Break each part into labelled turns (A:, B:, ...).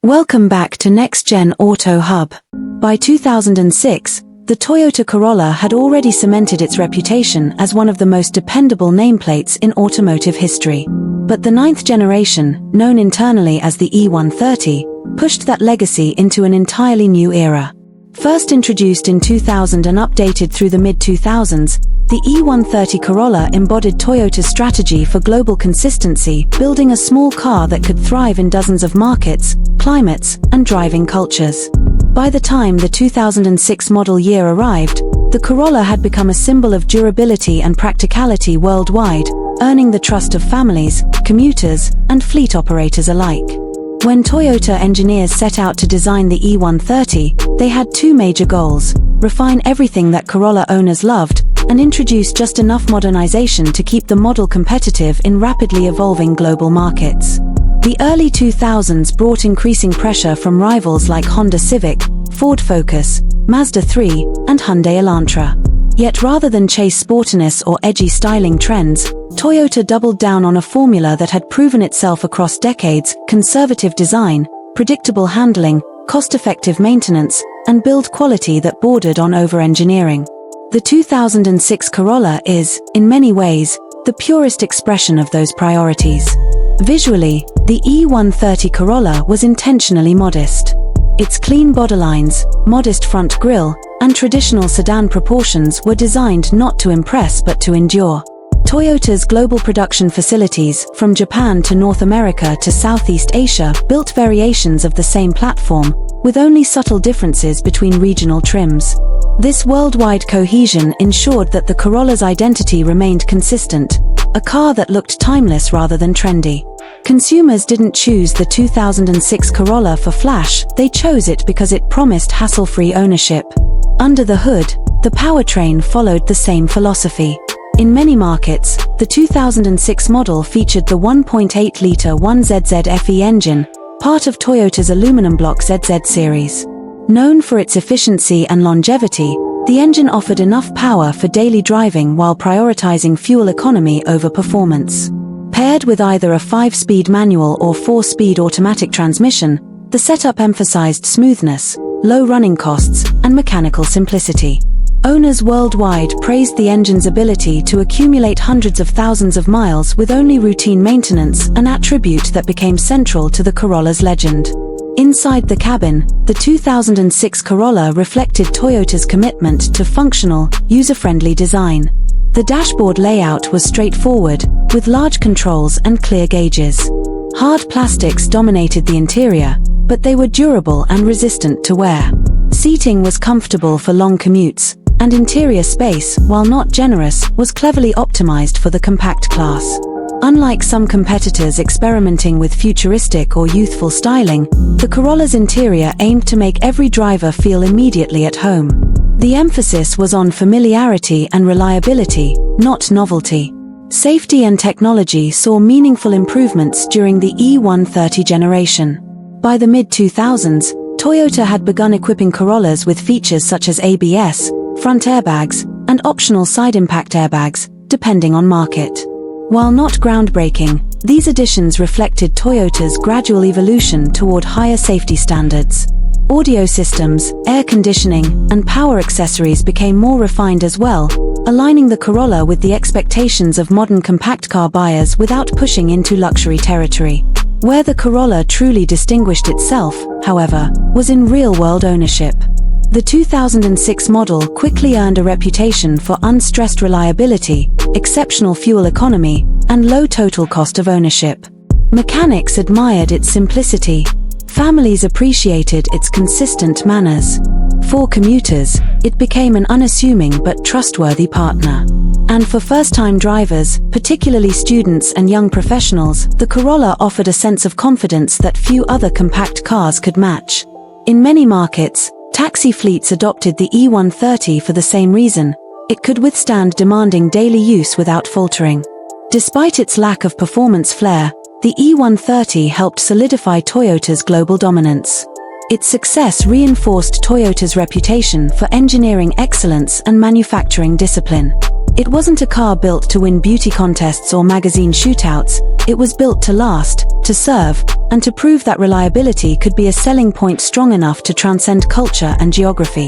A: Welcome back to Next Gen Auto Hub. By 2006, the Toyota Corolla had already cemented its reputation as one of the most dependable nameplates in automotive history. But the ninth generation, known internally as the E130, pushed that legacy into an entirely new era. First introduced in 2000 and updated through the mid-2000s, the E130 Corolla embodied Toyota's strategy for global consistency, building a small car that could thrive in dozens of markets, climates, and driving cultures. By the time the 2006 model year arrived, the Corolla had become a symbol of durability and practicality worldwide, earning the trust of families, commuters, and fleet operators alike. When Toyota engineers set out to design the E130, they had two major goals: refine everything that Corolla owners loved, and introduce just enough modernization to keep the model competitive in rapidly evolving global markets. The early 2000s brought increasing pressure from rivals like Honda Civic, Ford Focus, Mazda 3, and Hyundai Elantra. Yet rather than chase sportiness or edgy styling trends, Toyota doubled down on a formula that had proven itself across decades: conservative design, predictable handling, cost-effective maintenance, and build quality that bordered on over-engineering. The 2006 Corolla is, in many ways, the purest expression of those priorities. Visually, the E130 Corolla was intentionally modest. Its clean bodylines, modest front grille, and traditional sedan proportions were designed not to impress but to endure. Toyota's global production facilities, from Japan to North America to Southeast Asia, built variations of the same platform, with only subtle differences between regional trims. This worldwide cohesion ensured that the Corolla's identity remained consistent, a car that looked timeless rather than trendy. Consumers didn't choose the 2006 Corolla for flash, they chose it because it promised hassle-free ownership. Under the hood, the powertrain followed the same philosophy. In many markets, the 2006 model featured the 1.8-litre 1ZZ FE engine, part of Toyota's aluminum block ZZ series. Known for its efficiency and longevity, the engine offered enough power for daily driving while prioritizing fuel economy over performance. Paired with either a 5-speed manual or 4-speed automatic transmission, the setup emphasized smoothness, low running costs, and mechanical simplicity. Owners worldwide praised the engine's ability to accumulate hundreds of thousands of miles with only routine maintenance, an attribute that became central to the Corolla's legend. Inside the cabin, the 2006 Corolla reflected Toyota's commitment to functional, user-friendly design. The dashboard layout was straightforward, with large controls and clear gauges. Hard plastics dominated the interior, but they were durable and resistant to wear. Seating was comfortable for long commutes, and interior space, while not generous, was cleverly optimized for the compact class. Unlike some competitors experimenting with futuristic or youthful styling, the Corolla's interior aimed to make every driver feel immediately at home. The emphasis was on familiarity and reliability, not novelty. Safety and technology saw meaningful improvements during the E130 generation. By the mid-2000s, Toyota had begun equipping Corollas with features such as ABS, front airbags, and optional side impact airbags, depending on market. While not groundbreaking, these additions reflected Toyota's gradual evolution toward higher safety standards. Audio systems, air conditioning, and power accessories became more refined as well, aligning the Corolla with the expectations of modern compact car buyers without pushing into luxury territory. Where the Corolla truly distinguished itself, however, was in real-world ownership. The 2006 model quickly earned a reputation for unstressed reliability, exceptional fuel economy, and low total cost of ownership. Mechanics admired its simplicity. Families appreciated its consistent manners. For commuters, it became an unassuming but trustworthy partner. And for first-time drivers, particularly students and young professionals, the Corolla offered a sense of confidence that few other compact cars could match. In many markets, taxi fleets adopted the E130 for the same reason: it could withstand demanding daily use without faltering. Despite its lack of performance flair, the E130 helped solidify Toyota's global dominance. Its success reinforced Toyota's reputation for engineering excellence and manufacturing discipline. It wasn't a car built to win beauty contests or magazine shootouts, it was built to last, to serve, and to prove that reliability could be a selling point strong enough to transcend culture and geography.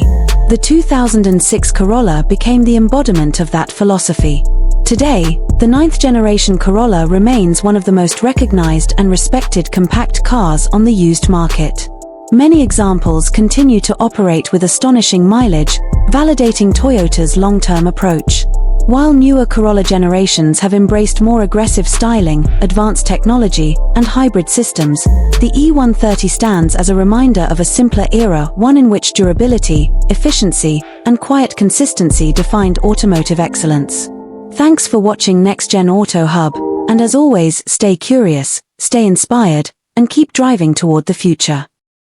A: The 2006 Corolla became the embodiment of that philosophy. Today, the 9th-generation Corolla remains one of the most recognized and respected compact cars on the used market. Many examples continue to operate with astonishing mileage, validating Toyota's long-term approach. While newer Corolla generations have embraced more aggressive styling, advanced technology, and hybrid systems, the E130 stands as a reminder of a simpler era, one in which durability, efficiency, and quiet consistency defined automotive excellence. Thanks for watching Next Gen Auto Hub, and as always, stay curious, stay inspired, and keep driving toward the future.